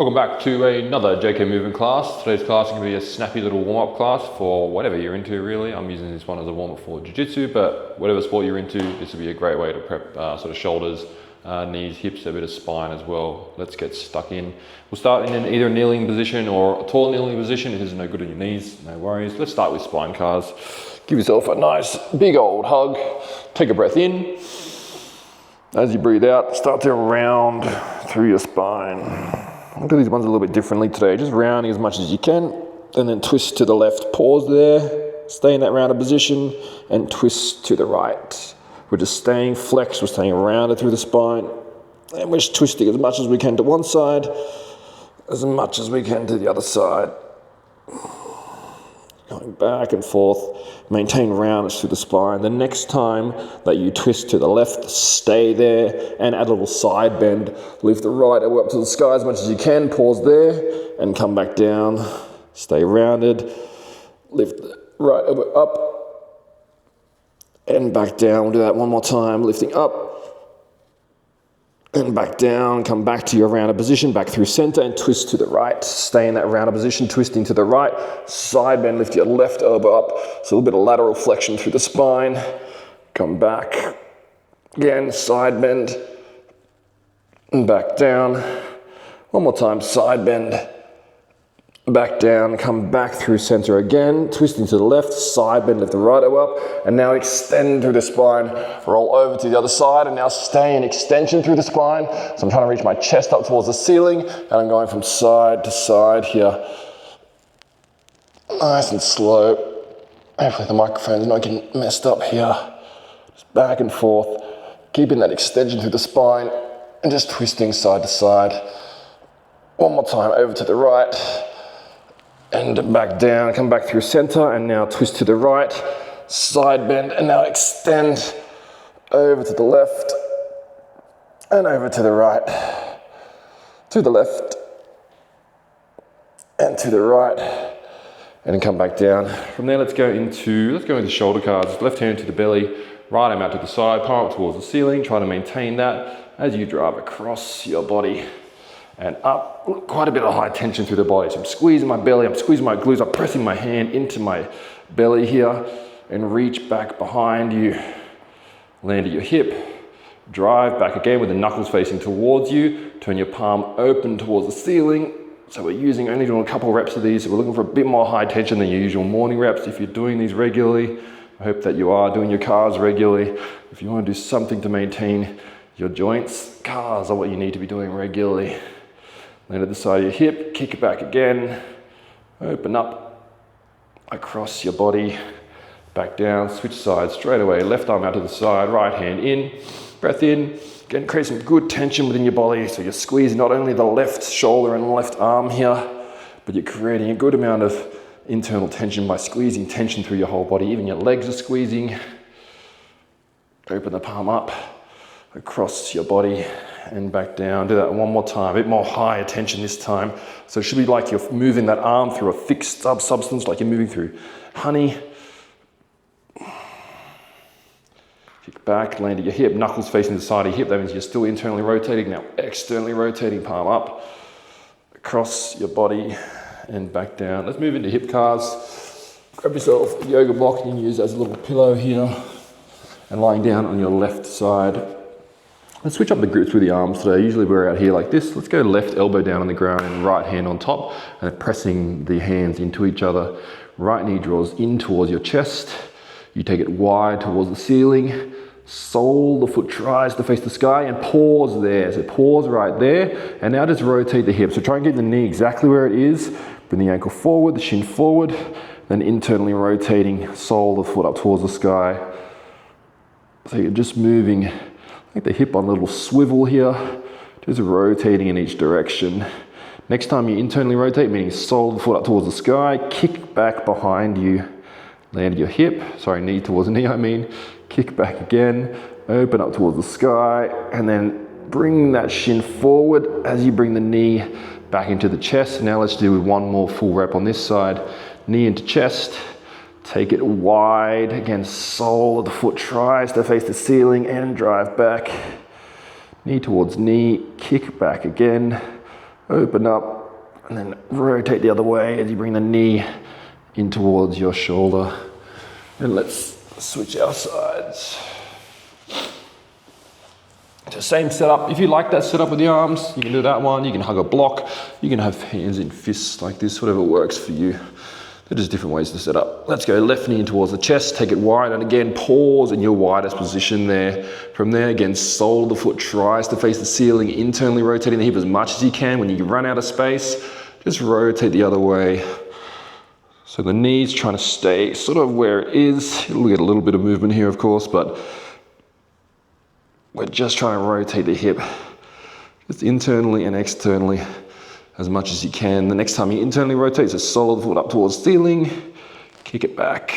Welcome back to another JK movement class. Today's class is going to be a snappy little warm-up class for whatever you're into really. I'm using this one as a warm-up for jiu-jitsu, but whatever sport you're into, this will be a great way to prep sort of shoulders, knees, hips, a bit of spine as well. Let's get stuck in. We'll start in either a kneeling position or a tall kneeling position. If this is no good on your knees, no worries. Let's start with spine cars. Give yourself a nice big old hug. Take a breath in. As you breathe out, start to round through your spine. I'll do these ones a little bit differently today, just rounding as much as you can, and then twist to the left, pause there, stay in that rounded position, and twist to the right. We're just staying flexed, we're staying rounded through the spine, and we're just twisting as much as we can to one side, as much as we can to the other side. Going back and forth, maintain roundness through the spine. The next time that you twist to the left, stay there and add a little side bend. Lift the right elbow up to the sky as much as you can, pause there and come back down. Stay rounded, lift the right elbow up and back down. We'll do that one more time, lifting up and back down, come back to your rounded position, back through center and twist to the right. Stay in that rounded position, twisting to the right. Side bend, lift your left elbow up. So a little bit of lateral flexion through the spine. Come back. Again, side bend and back down. One more time, side bend, back down, come back through center again, twisting to the left, side bend, lift the right elbow up, and now extend through the spine, roll over to the other side, and now stay in extension through the spine. So I'm trying to reach my chest up towards the ceiling, and I'm going from side to side here. Nice and slow. Hopefully the microphone's not getting messed up here. Just back and forth, keeping that extension through the spine, and just twisting side to side. One more time, over to the right, and back down, come back through center, and now twist to the right, side bend, and now extend over to the left, and over to the right, to the left, and to the right, and then come back down. From there, let's go into shoulder cards. Left hand to the belly, right arm out to the side, palm up towards the ceiling. Try to maintain that as you drive across your body and up. Quite a bit of high tension through the body. So I'm squeezing my belly, I'm squeezing my glutes, I'm pressing my hand into my belly here and reach back behind you. Land at your hip, drive back again with the knuckles facing towards you. Turn your palm open towards the ceiling. So we're only doing a couple reps of these. So we're looking for a bit more high tension than your usual morning reps. If you're doing these regularly, I hope that you are doing your cars regularly. If you want to do something to maintain your joints, cars are what you need to be doing regularly. Land at the side of your hip, kick it back again, open up across your body, back down, switch sides straight away, left arm out to the side, right hand in, breath in, again create some good tension within your body, so you're squeezing not only the left shoulder and left arm here, but you're creating a good amount of internal tension by squeezing tension through your whole body, even your legs are squeezing. Open the palm up across your body and back down. Do that one more time, a bit more higher tension this time. So it should be like you're moving that arm through a thick substance, like you're moving through honey. Kick back, land at your hip, knuckles facing the side of your hip. That means you're still internally rotating. Now externally rotating, palm up, across your body and back down. Let's move into hip cars. Grab yourself a yoga block you can use as a little pillow here and lying down on your left side. Let's switch up the grips with the arms today. Usually we're out here like this. Let's go left elbow down on the ground and right hand on top and pressing the hands into each other. Right knee draws in towards your chest. You take it wide towards the ceiling. Sole the foot tries to face the sky and pause there. So pause right there and now just rotate the hip. So try and get the knee exactly where it is. Bring the ankle forward, the shin forward, then internally rotating, sole the foot up towards the sky. So you're just moving like the hip on a little swivel here, just rotating in each direction. Next time you internally rotate, meaning sole the foot up towards the sky, kick back behind you, land your hip, knee towards the knee I mean, kick back again, open up towards the sky, and then bring that shin forward as you bring the knee back into the chest. Now let's do one more full rep on this side, knee into chest, take it wide, again, sole of the foot tries to face the ceiling and drive back. Knee towards knee, kick back again, Open up and then rotate the other way as you bring the knee in towards your shoulder. And let's switch our sides. So same setup. If you like that setup with the arms, you can do that one. You can hug a block. You can have hands in fists like this, whatever works for you. They're just different ways to set up. Let's go left knee in towards the chest, take it wide, and again, pause in your widest position there. From there, again, sole of the foot tries to face the ceiling, internally rotating the hip as much as you can. When you run out of space, just rotate the other way. So the knee's trying to stay sort of where it is. It'll get a little bit of movement here, of course, but we're just trying to rotate the hip, just internally and externally as much as you can. The next time you internally rotate, so sole of the foot up towards the ceiling, kick it back.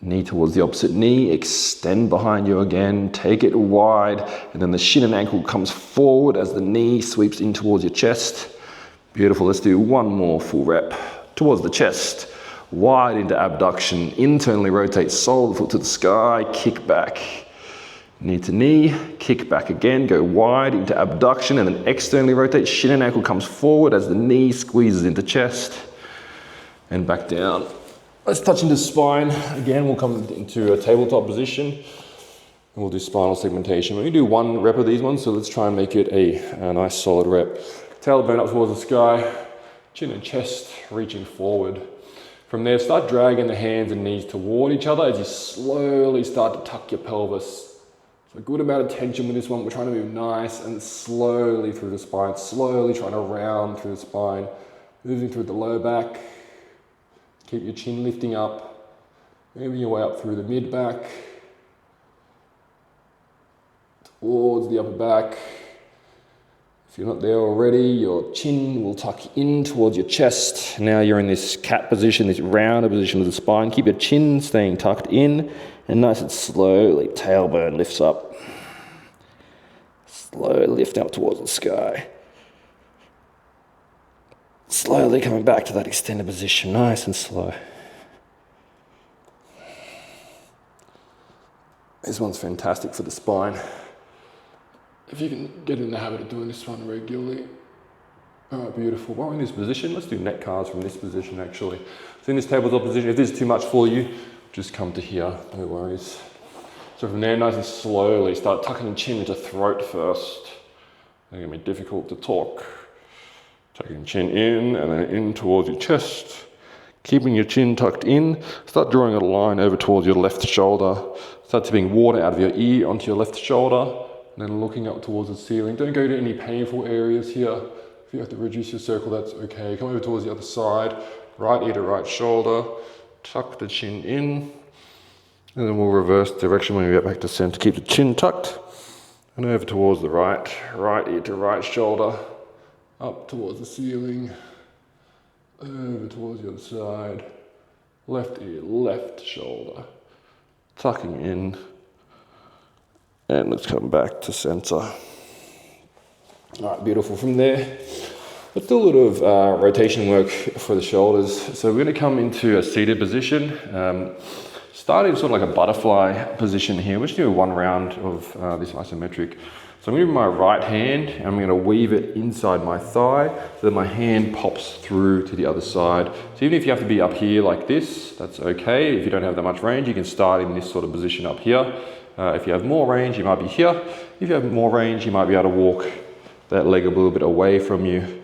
Knee towards the opposite knee, extend behind you again, take it wide, and then the shin and ankle comes forward as the knee sweeps in towards your chest. Beautiful, let's do one more full rep. Towards the chest, wide into abduction, internally rotate, sole of the foot to the sky, kick back. Knee to knee, kick back again, go wide into abduction and then externally rotate, shin and ankle comes forward as the knee squeezes into chest and back down. Let's touch into spine. Again, we'll come into a tabletop position and we'll do spinal segmentation. We're gonna do one rep of these ones, so let's try and make it a nice solid rep. Tailbone up towards the sky, chin and chest reaching forward. From there, start dragging the hands and knees toward each other as you slowly start to tuck your pelvis. So a good amount of tension with this one. We're trying to move nice and slowly through the spine, slowly trying to round through the spine, moving through the lower back. Keep your chin lifting up, moving your way up through the mid back, towards the upper back. If you're not there already, your chin will tuck in towards your chest. Now you're in this cat position, this rounded position of the spine. Keep your chin staying tucked in, and nice and slowly, tailbone lifts up. Slowly lift up towards the sky. Slowly coming back to that extended position, nice and slow. This one's fantastic for the spine. If you can get in the habit of doing this one regularly. Oh, beautiful. While we're in this position, let's do neck cards from this position actually. So in this tabletop position, if this is too much for you, just come to here, no worries. So from there, nice and slowly, start tucking the chin into throat first. It's gonna be difficult to talk. Taking chin in and then in towards your chest. Keeping your chin tucked in. Start drawing a line over towards your left shoulder. Start tipping water out of your ear onto your left shoulder. And then looking up towards the ceiling. Don't go to any painful areas here. If you have to reduce your circle, that's okay. Come over towards the other side. Right ear to right shoulder. Tuck the chin in. And then we'll reverse direction when we get back to center. Keep the chin tucked. And over towards the right. Right ear to right shoulder. Up towards the ceiling. Over towards the other side. Left ear, left shoulder. Tucking in. And let's come back to center. All right, beautiful. From there, let's do a little of rotation work for the shoulders. So we're gonna come into a seated position, starting sort of like a butterfly position here. We're just doing one round of this isometric. So I'm gonna move my right hand and I'm gonna weave it inside my thigh so that my hand pops through to the other side. So even if you have to be up here like this, that's okay. If you don't have that much range, you can start in this sort of position up here. If you have more range, you might be here. If you have more range, you might be able to walk that leg a little bit away from you. And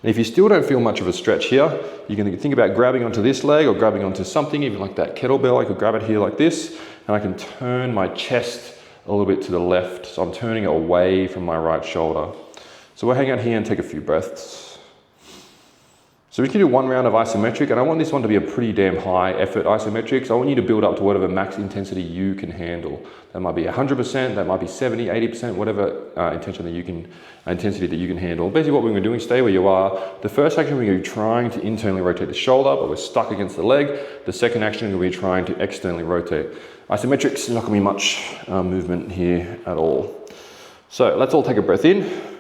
if you still don't feel much of a stretch here, you can think about grabbing onto this leg or grabbing onto something, even like that kettlebell. I could grab it here like this, and I can turn my chest a little bit to the left. So I'm turning it away from my right shoulder. So we'll hang out here and take a few breaths. So we can do one round of isometric, and I want this one to be a pretty damn high effort isometric. So I want you to build up to whatever max intensity you can handle. That might be 100%, that might be 70, 80%, whatever intensity that you can handle. Basically what we're going to do, stay where you are. The first action we're going to be trying to internally rotate the shoulder, but we're stuck against the leg. The second action we're going to be trying to externally rotate. Isometrics, not going to be much movement here at all. So let's all take a breath in.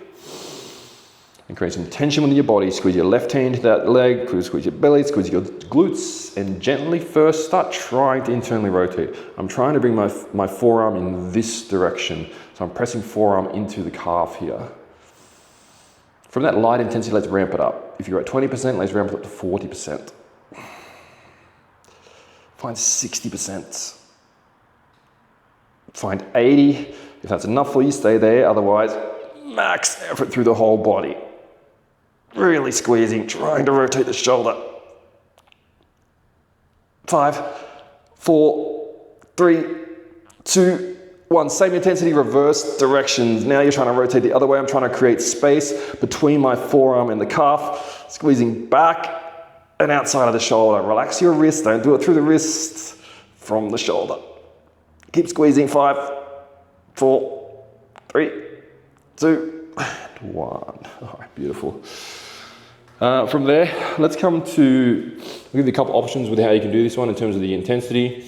And create some tension within your body. Squeeze your left hand into that leg, squeeze your belly, squeeze your glutes, and gently first start trying to internally rotate. I'm trying to bring my forearm in this direction. So I'm pressing forearm into the calf here. From that light intensity, let's ramp it up. If you're at 20%, let's ramp it up to 40%. Find 60%. Find 80. If that's enough for you, stay there. Otherwise, max effort through the whole body. Really squeezing, trying to rotate the shoulder. 5, 4, 3, 2, 1. Same intensity, reverse directions. Now you're trying to rotate the other way. I'm trying to create space between my forearm and the calf, squeezing back and outside of the shoulder. Relax your wrist. Don't do it through the wrist, from the shoulder. Keep squeezing. 5, 4, 3, 2, 1. All right, beautiful. From there, let's come to, I'll give you a couple options with how you can do this one in terms of the intensity.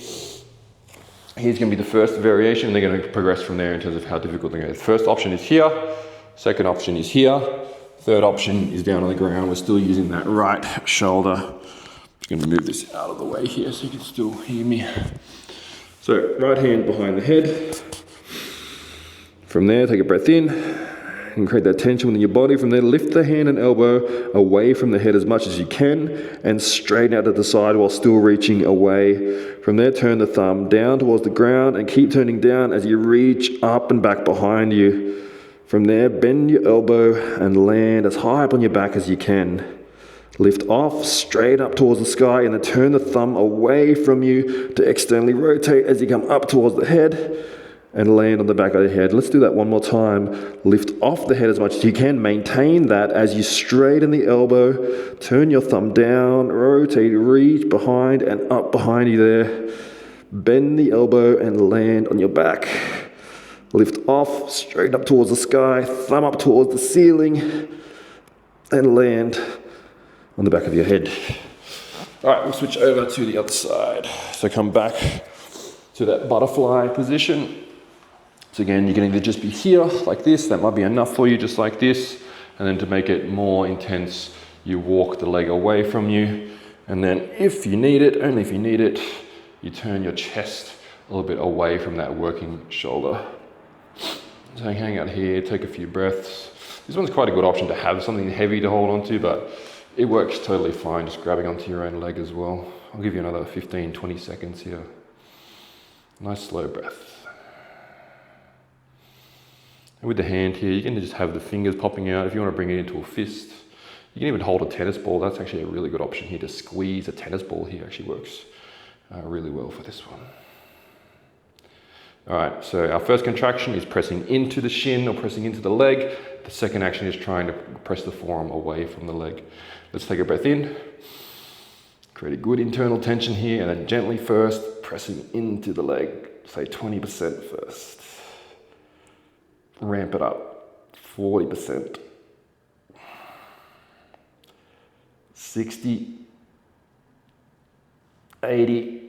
Here's going to be the first variation. They're going to progress from there in terms of how difficult they're going to be. The first option is here. Second option is here. Third option is down on the ground. We're still using that right shoulder. I'm going to move this out of the way here so you can still hear me. So right hand behind the head. From there, take a breath in and create that tension within your body. From there, lift the hand and elbow away from the head as much as you can and straighten out to the side while still reaching away. From there, turn the thumb down towards the ground and keep turning down as you reach up and back behind you. From there, bend your elbow and land as high up on your back as you can. Lift off, straight up towards the sky, and then turn the thumb away from you to externally rotate as you come up towards the head and land on the back of the head. Let's do that one more time. Lift off the head as much as you can. Maintain that as you straighten the elbow. Turn your thumb down, rotate, reach behind and up behind you there. Bend the elbow and land on your back. Lift off, straight up towards the sky, thumb up towards the ceiling, and land on the back of your head. All right, we'll switch over to the other side. So come back to that butterfly position. So again, you can either just be here like this, that might be enough for you, just like this. And then to make it more intense, you walk the leg away from you. And then if you need it, only if you need it, you turn your chest a little bit away from that working shoulder. So hang out here, take a few breaths. This one's quite a good option to have something heavy to hold onto, but it works totally fine just grabbing onto your own leg as well. I'll give you another 15, 20 seconds here. Nice slow breath. And with the hand here, you can just have the fingers popping out. If you want to bring it into a fist, you can even hold a tennis ball. That's actually a really good option here. To squeeze a tennis ball here actually works really well for this one. All right, so our first contraction is pressing into the shin or pressing into the leg. The second action is trying to press the forearm away from the leg. Let's take a breath in. Create a good internal tension here, and then gently first pressing into the leg. Say 20% first. Ramp it up. 40%. 60. 80.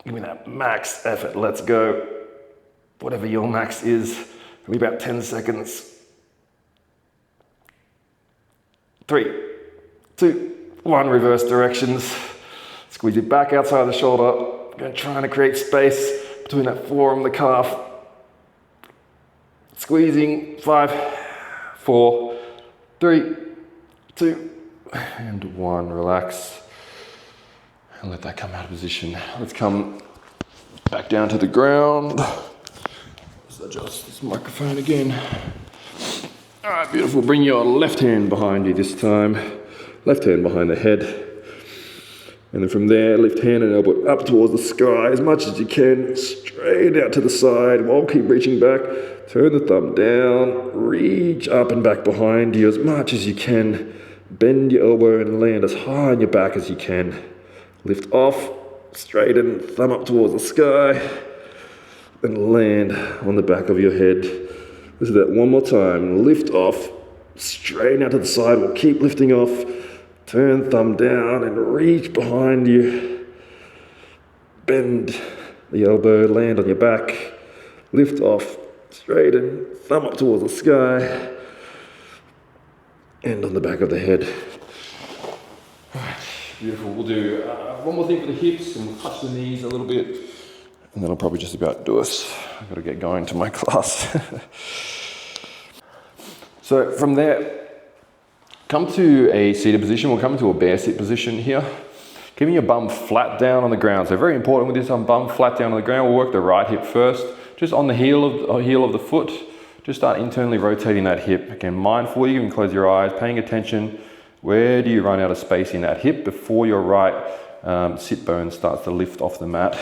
Give me that max effort. Let's go. Whatever your max is. Give me about 10 seconds. 3, 2, 1. Reverse directions. Squeeze it back outside the shoulder. Again, trying to create space between that forearm and the calf. Squeezing. 5, 4, 3, 2, and 1. Relax. And let that come out of position. Let's come back down to the ground. Let's adjust this microphone again. All right, beautiful. Bring your left hand behind you this time. Left hand behind the head. And then from there, left hand and elbow up towards the sky as much as you can. Straight out to the side while keep reaching back. Turn the thumb down. Reach up and back behind you as much as you can. Bend your elbow and land as high on your back as you can. Lift off, straighten, thumb up towards the sky, and land on the back of your head. Let's do that one more time. Lift off, straighten out to the side. We'll keep lifting off. Turn thumb down and reach behind you. Bend the elbow, land on your back. Lift off, straighten, thumb up towards the sky, and on the back of the head. Beautiful. We'll do one more thing for the hips and we'll touch the knees a little bit. And then I'll probably just about do us. I've got to get going to my class. So from there, Come to a seated position. We'll come to a bear sit position here. Keeping your bum flat down on the ground. So very important with this bum flat down on the ground. We'll work the right hip first. Just on the heel of the foot. Just start internally rotating that hip. Again, mindful, you can close your eyes, paying attention. Where do you run out of space in that hip before your right sit bone starts to lift off the mat?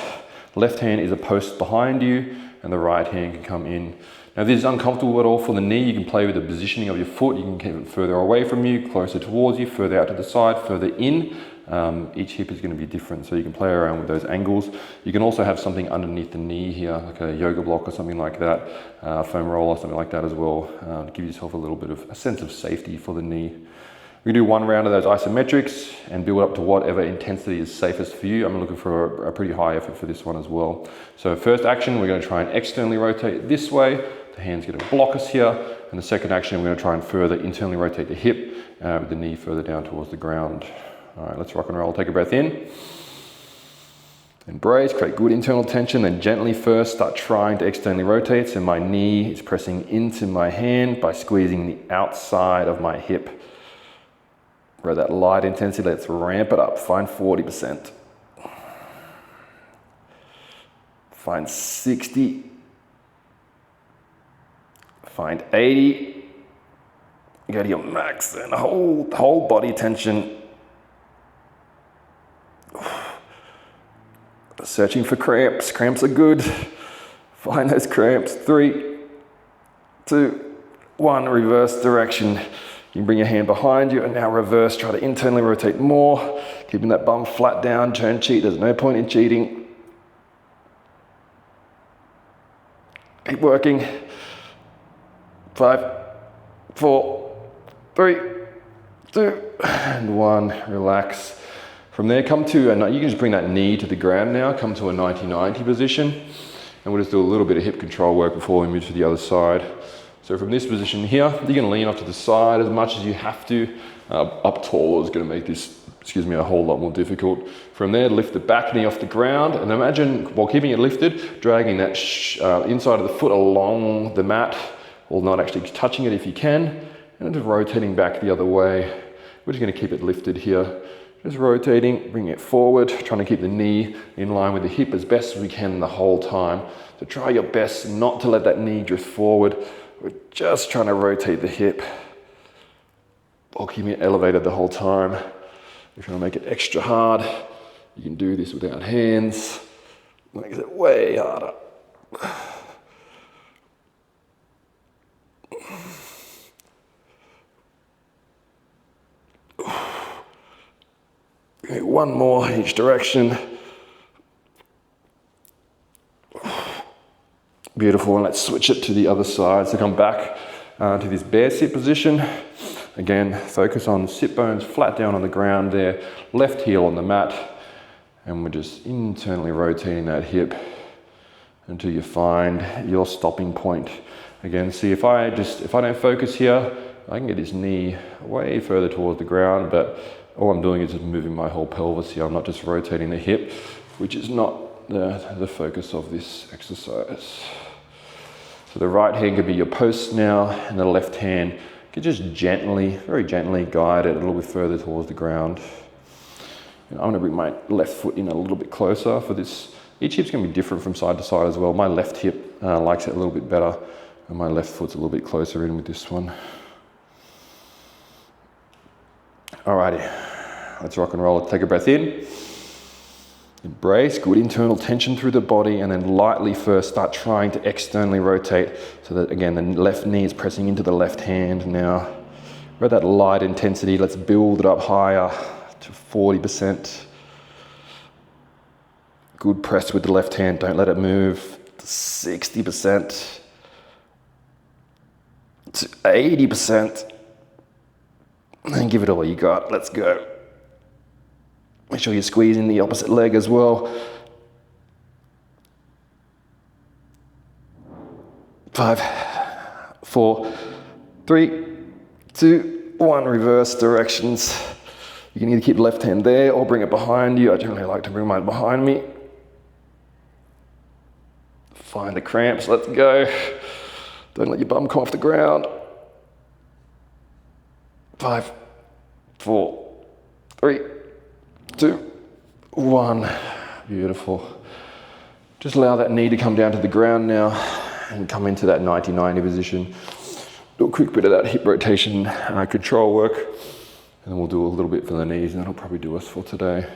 Left hand is a post behind you and the right hand can come in. Now if this is uncomfortable at all for the knee, you can play with the positioning of your foot. You can keep it further away from you, closer towards you, further out to the side, further in. Each hip is going to be different, so you can play around with those angles. You can also have something underneath the knee here, like a yoga block or something like that, foam roll or something like that as well, to give yourself a little bit of a sense of safety for the knee. We can do one round of those isometrics and build up to whatever intensity is safest for you. I'm looking for a pretty high effort for this one as well. So first action, we're going to try and externally rotate this way. The hand's going to block us here. And the second action, we're going to try and further internally rotate the hip with the knee further down towards the ground. All right, let's rock and roll. Take a breath in. Embrace, create good internal tension, then gently first start trying to externally rotate. So my knee is pressing into my hand by squeezing the outside of my hip. We're at that light intensity, let's ramp it up. Find 40%. Find 60. Find 80. Go to your max and hold whole body tension. Searching for cramps. Cramps are good. Find those cramps. 3, 2, 1. Reverse direction. You can bring your hand behind you and now reverse. Try to internally rotate more. Keeping that bum flat down. Don't cheat. There's no point in cheating. Keep working. 5, 4, 3, 2, and 1. Relax. From there, come to, you can just bring that knee to the ground now, come to a 90-90 position, and we'll just do a little bit of hip control work before we move to the other side. So from this position here, you're going to lean off to the side as much as you have to. Up taller is going to make this, a whole lot more difficult. From there, lift the back knee off the ground, and imagine, while keeping it lifted, dragging that inside of the foot along the mat, or not actually touching it if you can, and just rotating back the other way. We're just going to keep it lifted here. Just rotating, bringing it forward, trying to keep the knee in line with the hip as best as we can the whole time. So try your best not to let that knee drift forward. We're just trying to rotate the hip while keeping it elevated the whole time. If you want to make it extra hard, you can do this without hands. Makes it way harder. Okay, one more each direction. Beautiful, and let's switch it to the other side. So come back to this bear sit position. Again, focus on sit bones flat down on the ground there, left heel on the mat, and we're just internally rotating that hip until you find your stopping point. Again, see if I don't focus here, I can get this knee way further towards the ground, but all I'm doing is just moving my whole pelvis here. I'm not just rotating the hip, which is not the focus of this exercise. So the right hand could be your post now, and the left hand can just gently, very gently guide it a little bit further towards the ground. And I'm going to bring my left foot in a little bit closer for this. Each hip's going to be different from side to side as well. My left hip likes it a little bit better, and my left foot's a little bit closer in with this one. Alrighty, let's rock and roll. Take a breath in. Embrace good internal tension through the body, and then lightly first start trying to externally rotate so that, again, the left knee is pressing into the left hand now. We're at that light intensity. Let's build it up higher to 40%. Good press with the left hand. Don't let it move. To 60%. To 80%. And give it all you got. Let's go. Make sure you're squeezing the opposite leg as well. 5, 4, 3, 2, 1. Reverse directions. You can either keep the left hand there or bring it behind you. I generally like to bring mine behind me. Find the cramps. Let's go. Don't let your bum come off the ground. 5, 4, 3, 2, 1. Beautiful. Just allow that knee to come down to the ground now and come into that 90-90 position. Do a quick bit of that hip rotation control work, and then we'll do a little bit for the knees, and that'll probably do us for today.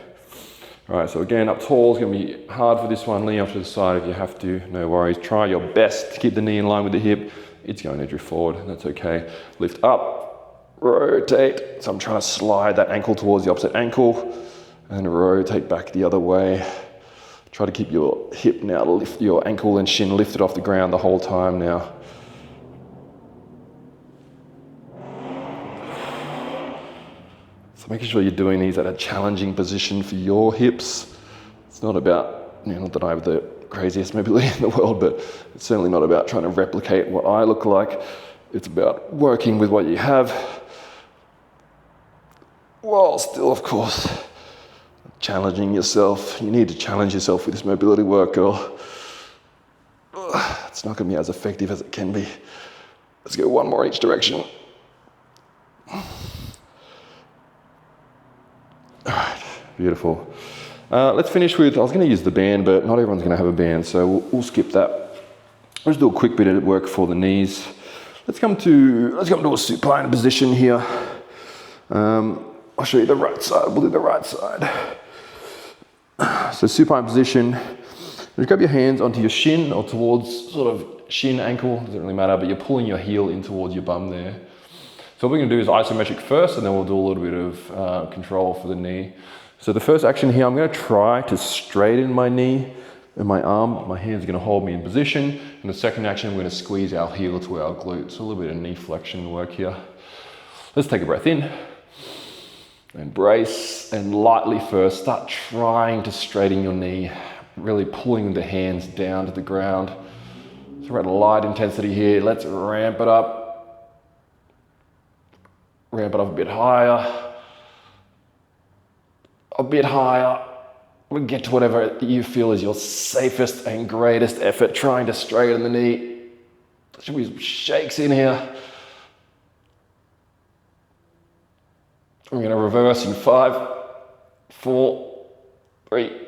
All right, so again, up tall is going to be hard for this one. Lean off to the side if you have to, no worries. Try your best to keep the knee in line with the hip. It's going to drift forward, and that's okay. Lift up, rotate. So I'm trying to slide that ankle towards the opposite ankle, and rotate back the other way. Try to keep your hip now, lift your ankle and shin lifted off the ground the whole time now. So making sure you're doing these at a challenging position for your hips. It's not about, not that I have the craziest mobility in the world, but it's certainly not about trying to replicate what I look like. It's about working with what you have, while still, of course, challenging yourself. You need to challenge yourself with this mobility work, or it's not going to be as effective as it can be. Let's go one more each direction. All right, beautiful. Let's finish with, I was going to use the band, but not everyone's going to have a band, so we'll skip that. Let's do a quick bit of work for the knees. Let's come to a supine position here. I'll show you the right side. We'll do the right side. So supine position. Just grab your hands onto your shin or towards sort of shin, ankle, doesn't really matter, but you're pulling your heel in towards your bum there. So what we're going to do is isometric first, and then we'll do a little bit of control for the knee. So the first action here, I'm going to try to straighten my knee and my arm. My hand's going to hold me in position. And the second action, we're going to squeeze our heel to our glute. So a little bit of knee flexion work here. Let's take a breath in. Embrace, and lightly first, start trying to straighten your knee, really pulling the hands down to the ground. So we're at a light intensity here. Let's ramp it up. Ramp it up a bit higher. A bit higher. We'll get to whatever you feel is your safest and greatest effort, trying to straighten the knee. There should be some shakes in here. I'm going to reverse in 5, 4, 3,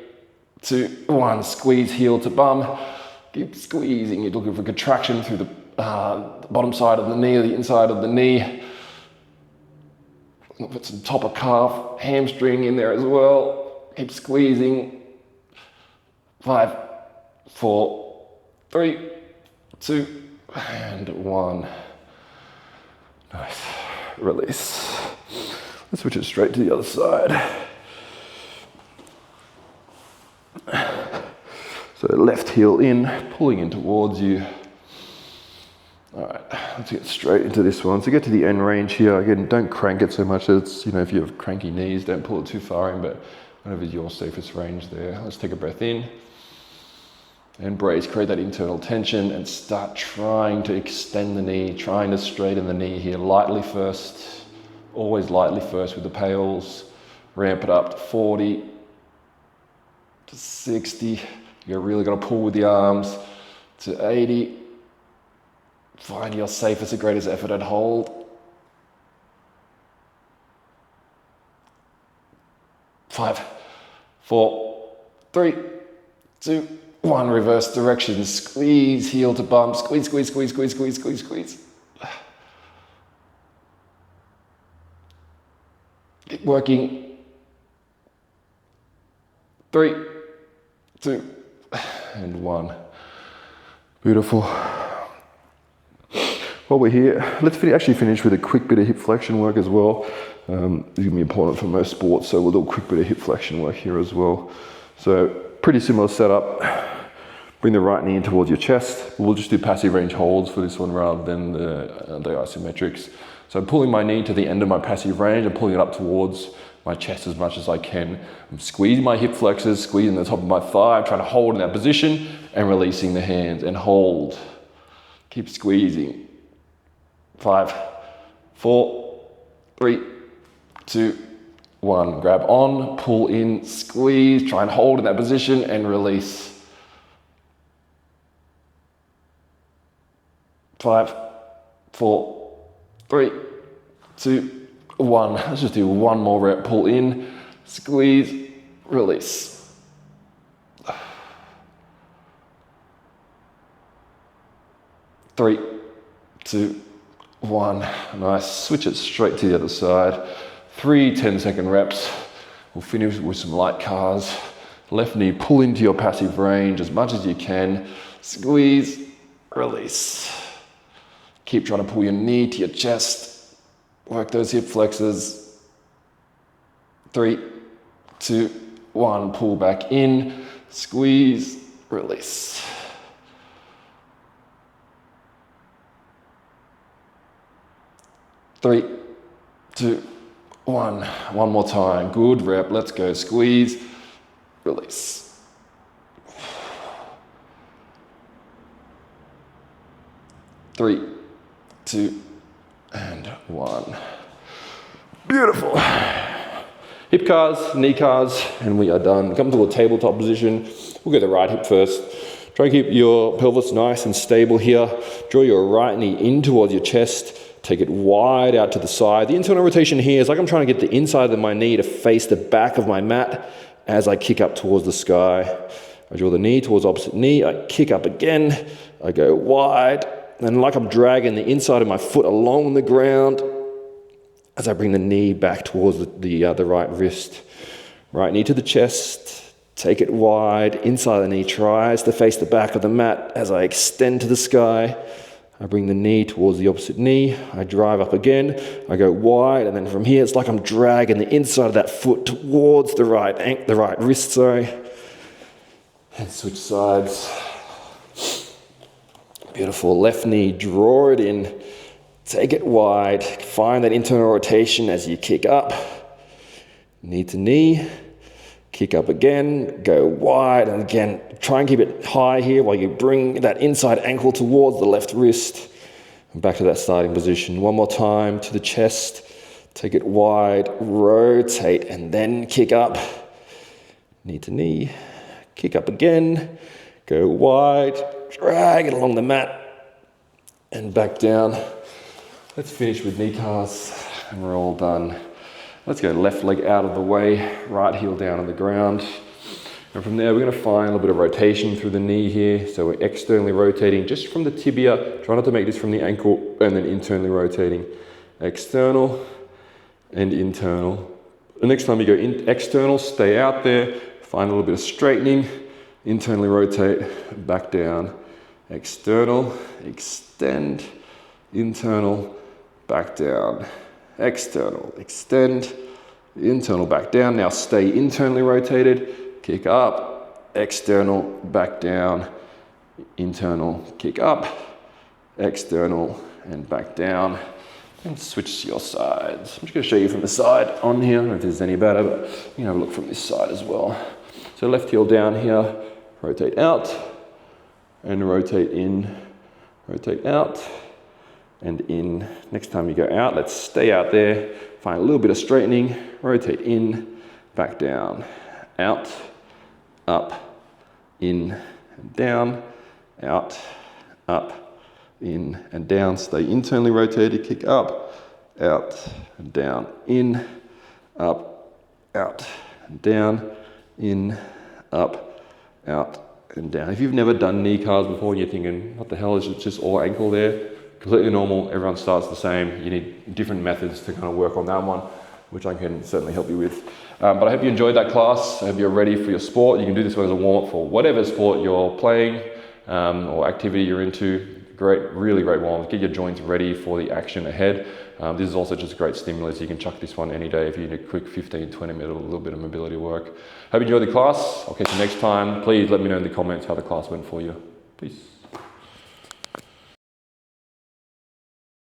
2, 1. Squeeze heel to bum. Keep squeezing. You're looking for contraction through the bottom side of the knee, or the inside of the knee. Put some top of calf, hamstring in there as well. Keep squeezing. 5, 4, 3, 2, and 1. Nice. Release. Let's switch it straight to the other side. So left heel in, pulling in towards you. All right, let's get straight into this one. So get to the end range here. Again, don't crank it so much. It's, if you have cranky knees, don't pull it too far in, but whatever's your safest range there. Let's take a breath in. Embrace, create that internal tension, and start trying to extend the knee, trying to straighten the knee here, lightly first. Always lightly first with the pails. Ramp it up to 40, to 60. You're really going to pull with the arms to 80. Find your safest and greatest effort and hold. 5, 4, 3, 2, 1. Reverse direction. Squeeze heel to bum. Squeeze, squeeze, squeeze, squeeze, squeeze, squeeze, squeeze. Keep working. 3, 2, and 1. Beautiful. While we're here, let's actually finish with a quick bit of hip flexion work as well. This is going to be important for most sports, so we'll do a quick bit of hip flexion work here as well. So pretty similar setup. Bring the right knee in towards your chest. We'll just do passive range holds for this one rather than the isometrics. So I'm pulling my knee to the end of my passive range. I'm pulling it up towards my chest as much as I can. I'm squeezing my hip flexors, squeezing the top of my thigh. I'm trying to hold in that position and releasing the hands and hold. Keep squeezing. 5, 4, 3, 2, 1. Grab on, pull in, squeeze. Try and hold in that position and release. 5, 4, 3, 2, 1. Let's just do one more rep. Pull in, squeeze, release. 3, 2, 1. Nice. Switch it straight to the other side. 3 10-second reps. We'll finish with some light cars. Left knee, pull into your passive range as much as you can. Squeeze, release. Keep trying to pull your knee to your chest. Work those hip flexors. 3, 2, 1. Pull back in. Squeeze, release. 3, 2, 1. One more time. Good rep. Let's go. Squeeze, release. 3, 2, and 1. Beautiful. Hip cars, knee cars, and we are done. Come to a tabletop position. We'll go the right hip first. Try to keep your pelvis nice and stable here. Draw your right knee in towards your chest. Take it wide out to the side. The internal rotation here is like I'm trying to get the inside of my knee to face the back of my mat as I kick up towards the sky. I draw the knee towards opposite knee. I kick up again. I go wide. And like I'm dragging the inside of my foot along the ground as I bring the knee back towards the right wrist. Right knee to the chest. Take it wide. Inside the knee tries to face the back of the mat as I extend to the sky. I bring the knee towards the opposite knee. I drive up again. I go wide, and then from here it's like I'm dragging the inside of that foot towards the right wrist. And switch sides. Beautiful. Left knee, draw it in. Take it wide. Find that internal rotation as you kick up. Knee to knee. Kick up again. Go wide, and again, try and keep it high here while you bring that inside ankle towards the left wrist. And back to that starting position. One more time to the chest. Take it wide, rotate, and then kick up. Knee to knee. Kick up again. Go wide, drag it along the mat, and back down. Let's finish with knee casts, and we're all done. Let's go left leg out of the way, right heel down on the ground. And from there, we're going to find a little bit of rotation through the knee here. So we're externally rotating just from the tibia. Try not to make this from the ankle, and then internally rotating. External and internal. The next time you go external, stay out there. Find a little bit of straightening. Internally rotate, back down. External, extend. Internal, back down. External, extend. Internal, back down. Now stay internally rotated. Kick up. External, back down. Internal, kick up. External, and back down. And switch to your sides. I'm just going to show you from the side on here. I don't know if this is any better, but you can have a look from this side as well. So left heel down here. Rotate out. And rotate in. Rotate out. And in. Next time you go out, let's stay out there. Find a little bit of straightening. Rotate in. Back down. Out. Up. In. And down. Out. Up. In and down, stay internally rotated, kick up, out, and down, in, up, out, and down, in, up, out, and down. If you've never done knee cars before and you're thinking, what the hell, is it just all ankle there? Completely normal, everyone starts the same. You need different methods to kind of work on that one, which I can certainly help you with. But I hope you enjoyed that class. I hope you're ready for your sport. You can do this one as a warm-up for whatever sport you're playing or activity you're into. Great, really great warm-up. Get your joints ready for the action ahead. This is also just a great stimulus. You can chuck this one any day if you need a quick 15, 20 minute, a little bit of mobility work. Hope you enjoyed the class. I'll catch you next time. Please let me know in the comments how the class went for you. Peace.